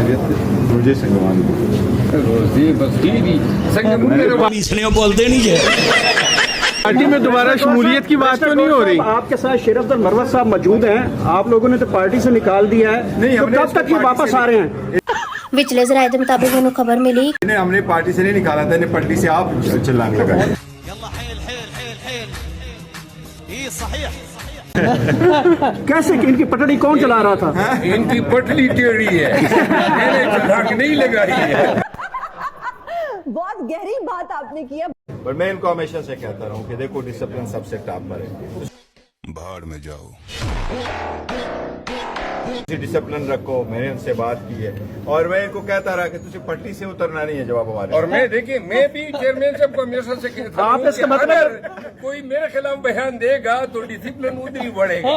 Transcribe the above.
रोजे संगवान रोजे बस इसने बोलते नहीं है। पार्टी में दोबारा शमूलियत की बात तो नहीं हो रही। आपके साथ शेर अफजल मरवत साहब मौजूद हैं, आप लोगों ने तो पार्टी से निकाल दिया है, नहीं, तो हमने कब तक ये वापस आ रहे हैं? विचले जराये के मुताबिक उन्हें खबर मिली हमने पार्टी से नहीं निकाला था, इन्हें पट्टी से आप चिल्लाने लगा। कैसे कि इनकी पटड़ी कौन चला रहा था? इनकी पटली टेढ़ी है, मैंने छलांग नहीं लगाई है। बहुत गहरी बात आपने की है। पर मैं इनको हमेशा से कहता रहा हूँ कि देखो डिसिप्लिन सबसे टॉप पर है, बाहर में जाओ, डिसिप्लिन रखो। मैंने उनसे बात की है और मैं इनको कहता रहा कि तुझे पट्टी से उतरना नहीं है जवाब हमारे। और मैं देखिए, मैं भी चेयरमैन साहब को हमेशा से कहता हूं आप इसका कि मतलब- अगर कोई मेरे खिलाफ बयान देगा तो डिसिप्लिन उधर ही बढ़ेगा।